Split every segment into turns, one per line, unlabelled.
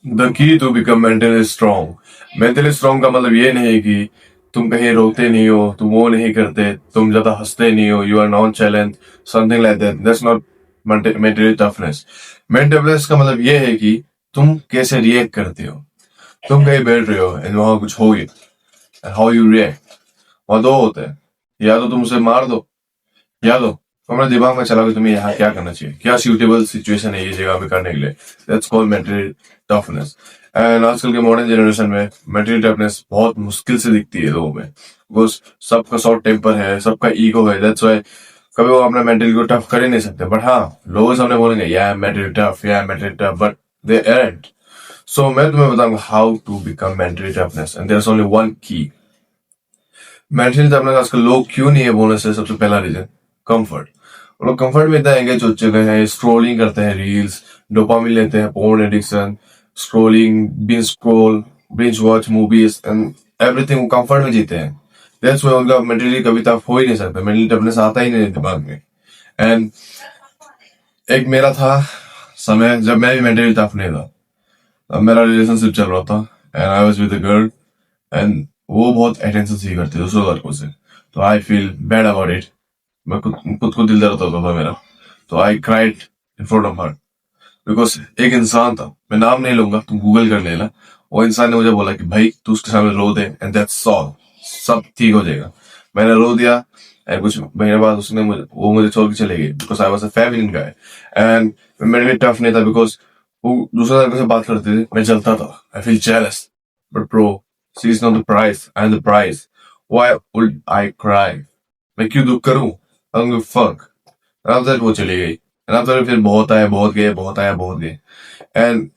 The key to become mentally strong. Mentally strong का मतलब ये नहीं कि तुम कहीं रोते नहीं हो, तुम वो नहीं करते, तुम ज्यादा हंसते नहीं हो, you are non challenge, something like that. That's not mentally toughness. Mental toughness का मतलब ये है कि तुम कैसे रिएक्ट करते हो। तुम कहीं बैठ रहे हो एंड वहां कुछ हो गया, हाउ यू रिएक्ट। वहां दो होते हैं, या तो तुम उसे मार दो, या तो तुम्हारे दिमाग में चला कि तुम्हें यहाँ क्या करना चाहिए, क्या सूटेबल सिचुएशन है ये जगह पे करने के लिए। That's called mental toughness. And आजकल के मॉडर्न जनरेशन में मेंटल टफनेस बहुत मुश्किल से दिखती है लोगों में, बिकॉज सबका शॉर्ट टेम्पर है, सबका ईगो है। दैट्स वाई कभी वो अपना मेंटल को टफ कर ही नहीं सकते। बट हाँ, लोगों सामने बोलेंगे या मेंटल टफ, या mental tough, but they aren't. So मैं तुम्हें बताऊंगा how to become mentally toughness, and there is only one key. Mentally toughness आजकल लोग क्यों नहीं है बोलने से सबसे पहला रीजन कंफर्ट। वो लोग कंफर्ट में इतना एंगेज हो चुके हैं, स्क्रोलिंग करते हैं रील्स, डोपामिन लेते हैं, porn addiction, scrolling, binge watch movies and everything, comfort में जीते हैं। दैट्स व्हाई उनका मेंटली कभी टफ हो ही नहीं सकता, मेंटली टफनेस आता ही नहीं दिमाग में। एंड एक मेरा था समय जब मैं भी मेंटली टफ नहीं था। अब मेरा रिलेशनशिप चल रहा था and I was with a girl, and वो बहुत अटेंशन चाहिए करती थी दूसरों लड़कों से। तो I feel bad about it. मैं खुद खुद को दिल दर्द होता था मेरा। तो I cried in front of her, because एक इंसान था, मैं नाम नहीं लूंगा, तुम गूगल कर लेना। वो इंसान ने मुझे बोला कि भाई तू उसके सामने रो दे एंड दैट्स ऑल, सब ठीक हो जाएगा। मैंने रो दिया एंड कुछ महीने बाद उसने मुझे छोड़ के चले गई, because I was a feminine guy. And मेरे लिए टफ नहीं था, बिकॉज वो दूसरे लड़के से बात करते थे, मैं जलता था, I feel jealous. But bro, she is not the price, I am the price. Why would I cry? मैं क्यों दुख करूं? I don't give a fuck. After that वो चली गई, एंड आफ्टर फिर बहुत आए बहुत गए, बहुत आया बहुत गए। एंड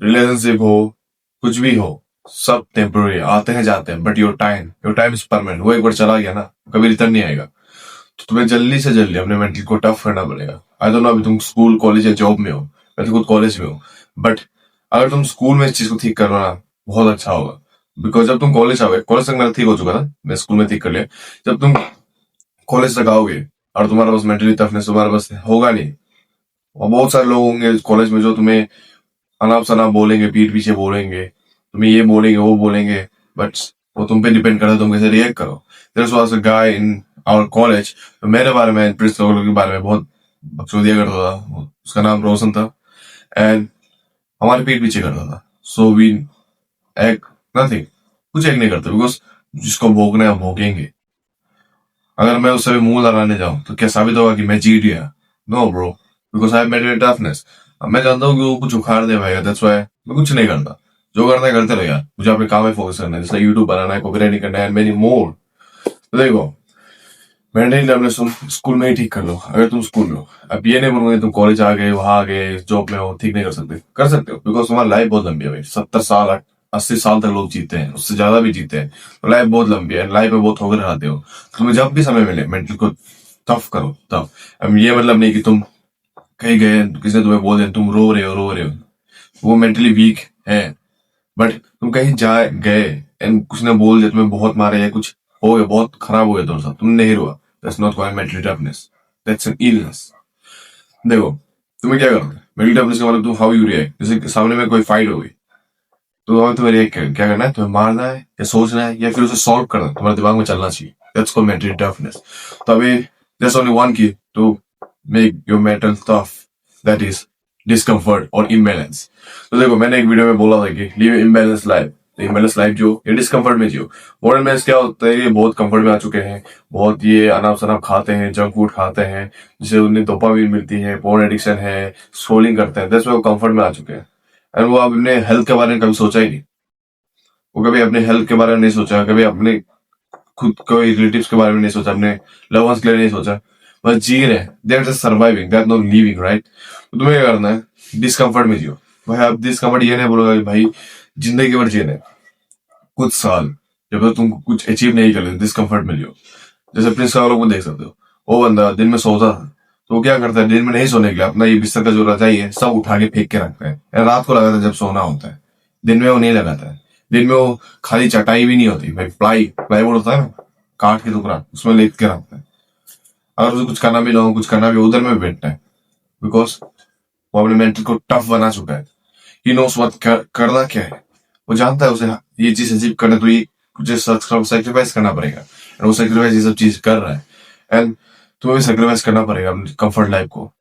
रिलेशनशिप हो, कुछ भी हो, सब टेम्पोररी आते हैं जाते हैं, but your time is permanent. वो एक बार चला गया ना, कभी रिटर्न नहीं आएगा। तो तुम्हें जल्दी से जल्दी अपने मेंटल को टफ करना पड़ेगा। आई डोंट नो अभी तुम स्कूल कॉलेज या जॉब में हो, मैं तो खुद कॉलेज में हूँ। बट अगर तुम स्कूल में इस चीज को ठीक करना ना, बहुत अच्छा होगा। बिकॉज जब तुम कॉलेज आओगे, कॉलेज तक मेरा ठीक हो चुका था, मैं स्कूल में ठीक कर लिया। जब तुम कॉलेज तक आओगे और तुम्हारे पास मेंटली टफनेस तुम्हारे पास होगा नहीं, और बहुत सारे लोग होंगे कॉलेज में जो तुम्हें अनाप शनाप बोलेंगे, पीठ पीछे बोलेंगे, तुम्हें ये बोलेंगे वो बोलेंगे, बट वो तुम पे डिपेंड करता है तुम कैसे रिएक्ट करो। There was a guy in our college, तो मेरे बारे में, प्रिंस लोगों के बारे में बहुत बकचोदिया करता था। उसका नाम रोशन था, एंड हमारे पीठ पीछे करता था। सो वी एक्ट नथिंग, कुछ एक नहीं करते, बिकॉज जिसको भोगना है वो भोगेंगे। अगर मैं उससे भी मुंह लड़ाने जाऊं तो क्या साबित होगा कि मैं जीत गया? No bro, because I made it toughness. अब मैं जानता हूँ कि वो कुछ उखाड़ दे भाई, दैट्स व्हाई मैं कुछ नहीं करता। जो करना है करते रहो यार, मुझे अपने काम में फोकस करना है, जैसे यूट्यूब बनाना है, कॉपीराइटिंग करना है, मेनी मोर। तो देखो, मेंटली टफनेस तुम स्कूल में ही ठीक कर लो, अगर तुम स्कूल में हो। अब ये नहीं बोलूंगा तुम कॉलेज आ गए, वहां आ गए, जॉब में हो, ठीक नहीं कर सकते, कर सकते हो, बिकॉज तुम्हारी लाइफ बहुत लंबी है भाई। 70 साल 80 साल तक लोग जीते हैं, उससे ज्यादा भी जीते हैं। तो लाइफ बहुत लंबी है, लाइफ में बहुत ठोकर खाते हो। तुम्हें जब भी समय मिले मेंटल को टफ करो तब। अब ये मतलब नहीं कि तुम कहीं गए, किसी ने तुम्हें बोल दिया तुम रो रहे हो, वो मेंटली वीक है। बट तुम कहीं जाए गए एंड कुछ ने बोल दिया, तुम्हें बहुत मारे या कुछ हो गया, बहुत खराब हो गया तुम्हारे साथ, तुम नहीं रोआ, that's not called mental toughness, that's an illness. देखो, तुम्हें क्या करना है मेंटल टफनेस का मतलब, तुम हाउ यू रिएक्ट। जैसे सामने में कोई फाइट हो गई, तो हमें तुम्हें रिएक्ट क्या करना है? तुम्हें मारना है या सोचना है या फिर उसे सॉल्व करना है? तुम्हारे दिमाग में चलना चाहिए, दैट्स कॉल्ड मेंटल टफनेस। तो अभी there's only one key to make your mental tough, that is discomfort और imbalance। तो देखो, मैंने एक वीडियो में बोला था कि live imbalance life। तो imbalance life जो ये डिस्कम्फर्ट में जियो। मॉडर्न में क्या होता है, ये बहुत कंफर्ट में आ चुके हैं, बहुत ये अनाप शनाप खाते हैं, जंक फूड खाते हैं, जिससे उन्हें डोपामिन मिलती है, पोर्न एडिक्शन है, स्क्रोलिंग करते हैं, दैट्स वो कंफर्ट में आ चुके हैं। एंड वो अपने हेल्थ के बारे में कभी सोचा ही नहीं। वो कभी अपने हेल्थ के बारे में नहीं सोचा, कभी अपने खुद कोई रिलेटिव्स के बारे में नहीं सोचा, अपने लव वंस के लिए नहीं सोचा, बस जी रहे हैं, they are just surviving, they are not living, right? तो तुम्हें क्या करना है? डिस्कम्फर्ट में जियो भाई। आप डिस्कम्फर्ट ये नहीं बोलोगे कि भाई जिंदगी भर जीने कुछ साल, जब तक तुम कुछ अचीव नहीं कर लेते, डिस्कम्फर्ट में लियो। जैसे प्रिंस का लोग को देख सकते हो, वो बंदा दिन में सोता था, तो वो क्या करता है, दिन में नहीं सोने के लिए अपना ये बिस्तर का जो रजाई है सब उठा के फेंक के रखता है, या रात को लगाता है जब सोना होता है। दिन में वो नहीं लगाता है। दिन में वो खाली चटाई भी नहीं होती भाई, प्लाईवुड होता है ना, काठ के टुकड़ा, उसमें लेट के रखता है। अगर उसे कुछ करना भी ना हो, कुछ करना भी, उधर में बैठता है, बिकॉज वो अपने मेंटल को टफ बना चुका है। ही नोस व्हाट करना क्या है, वो जानता है उसे ये चीज अचीव करना तो ये कुछ सेक्रीफाइस करना पड़ेगा, और वो सेक्रीफाइस ये सब चीज कर रहा है। एंड तुम्हें भी सेक्रीफाइस करना पड़ेगा अपनी कंफर्ट लाइफ को।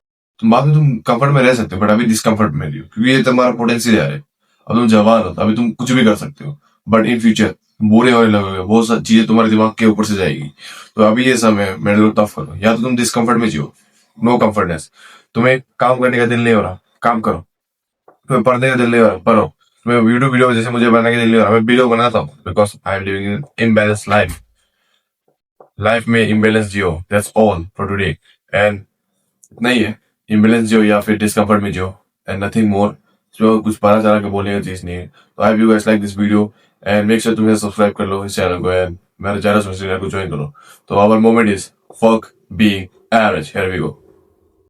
तुम बाद में तुम कंफर्ट में रह सकते हो, बट अभी डिस्कंफर्ट में रही हो, क्योंकि ये तुम्हारा पोटेंशियल है। अब तुम जवान हो तो अभी तुम कुछ भी कर सकते हो, बट इन फ्यूचर बोरे होने लगोगे, बहुत सारी चीजें तुम्हारे दिमाग के ऊपर से जाएगी। तो अभी ये समय मेरे को टफ करो, या तो तुम डिस्कंफर्ट में जियो, नो कंफर्टनेस। तुम्हें काम करने का दिल नहीं हो रहा, काम करो। तुम्हें पढ़ने का दिल नहीं हो रहा, पढ़ो। तुम्हें वीडियो वीडियो जैसे मुझे बनाने का दिल नहीं हो रहा, मैं वीडियो बनाता हूँ, because I am living in imbalance life. Life में इम्बैलेंस जियो, that's all for today. And नहीं है, इम्बैलेंस जियो या फिर डिस्कंफर्ट में जियो, एंड नथिंग मोर। जो कुछ बड़ा चढ़ा के बोलने का चीज नहीं है। तो I you guys like this video, and make sure तुम्हें सब्सक्राइब कर लो इस चैनल को, एंड मेरे चैनल को ज्वाइन करो। तो our moment is fuck being average, here we go.